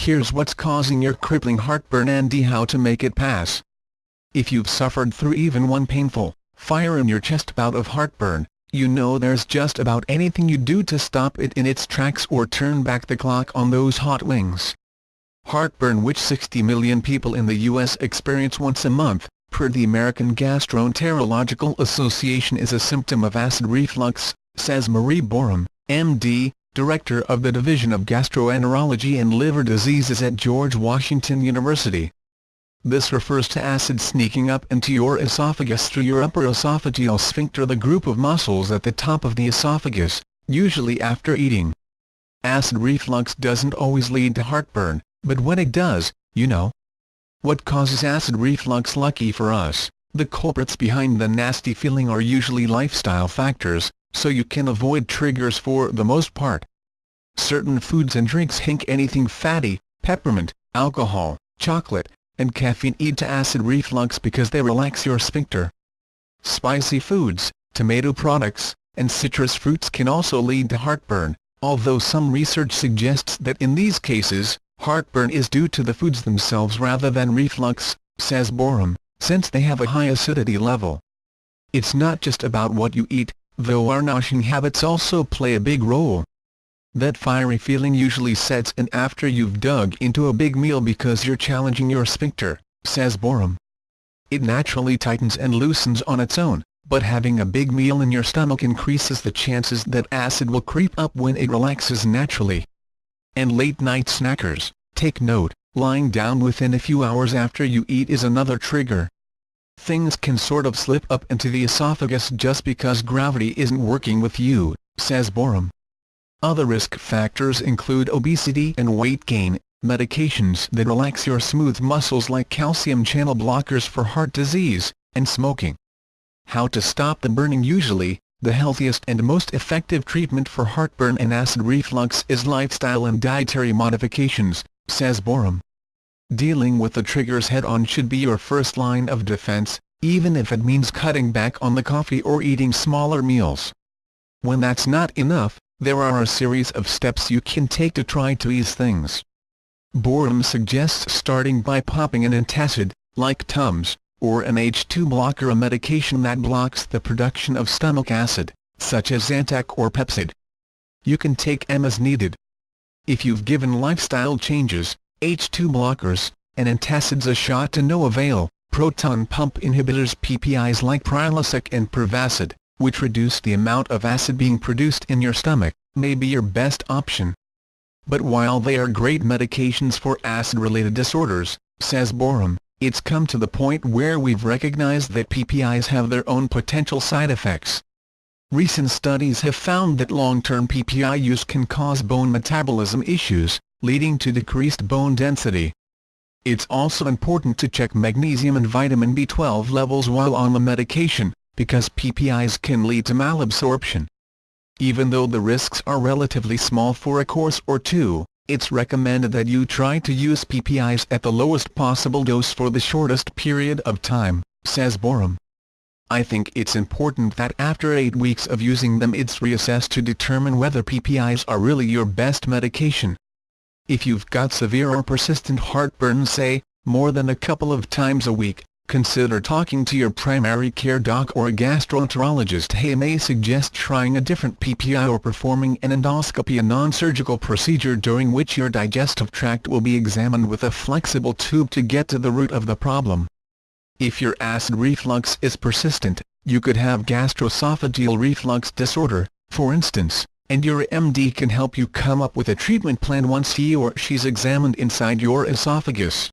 here's what's causing your crippling heartburn and how to make it pass. If you've suffered through even one painful, fire-in-your-chest bout of heartburn, you know there's just about anything you do to stop it in its tracks or turn back the clock on those hot wings. Heartburn, which 60 million people in the U.S. experience once a month, per the American Gastroenterological Association, is a symptom of acid reflux, says Marie Borum, M.D., Director of the Division of Gastroenterology and Liver Diseases at George Washington University. This refers to acid sneaking up into your esophagus through your upper esophageal sphincter, the group of muscles at the top of the esophagus, usually after eating. Acid reflux doesn't always lead to heartburn, but when it does, you know. What causes acid reflux? Lucky for us, the culprits behind the nasty feeling are usually lifestyle factors, so you can avoid triggers for the most part. Certain foods and drinks, anything fatty, peppermint, alcohol, chocolate, and caffeine, lead to acid reflux because they relax your sphincter. Spicy foods, tomato products, and citrus fruits can also lead to heartburn, although some research suggests that in these cases, heartburn is due to the foods themselves rather than reflux, says Borum, since they have a high acidity level. It's not just about what you eat, though our nourishing habits also play a big role. That fiery feeling usually sets in after you've dug into a big meal because you're challenging your sphincter, says Borum. It naturally tightens and loosens on its own, but having a big meal in your stomach increases the chances that acid will creep up when it relaxes naturally. And late-night snackers, take note, lying down within a few hours after you eat is another trigger. Things can sort of slip up into the esophagus just because gravity isn't working with you, says Borum. Other risk factors include obesity and weight gain, medications that relax your smooth muscles like calcium channel blockers for heart disease, and smoking. How to stop the burning? Usually, the healthiest and most effective treatment for heartburn and acid reflux is lifestyle and dietary modifications, says Borum. Dealing with the triggers head-on should be your first line of defense, even if it means cutting back on the coffee or eating smaller meals. When that's not enough, there are a series of steps you can take to try to ease things. Borum suggests starting by popping an antacid, like Tums, or an H2 blocker, a medication that blocks the production of stomach acid, such as Zantac or Pepcid. You can take them as needed. If you've given lifestyle changes, H2 blockers, and antacids a shot to no avail, proton pump inhibitors, PPIs like Prilosec and Pervacid, which reduce the amount of acid being produced in your stomach, may be your best option. But while they are great medications for acid-related disorders, says Borum, it's come to the point where we've recognized that PPIs have their own potential side effects. Recent studies have found that long-term PPI use can cause bone metabolism issues, leading to decreased bone density. It's also important to check magnesium and vitamin B12 levels while on the medication, because PPIs can lead to malabsorption. Even though the risks are relatively small for a course or two, it's recommended that you try to use PPIs at the lowest possible dose for the shortest period of time, says Borum. I think it's important that after 8 weeks of using them it's reassessed to determine whether PPIs are really your best medication. If you've got severe or persistent heartburn, say, more than a couple of times a week, consider talking to your primary care doc or a gastroenterologist. He may suggest trying a different PPI or performing an endoscopy, a non-surgical procedure during which your digestive tract will be examined with a flexible tube to get to the root of the problem. If your acid reflux is persistent, you could have gastroesophageal reflux disorder, for instance, and your MD can help you come up with a treatment plan once he or she's examined inside your esophagus.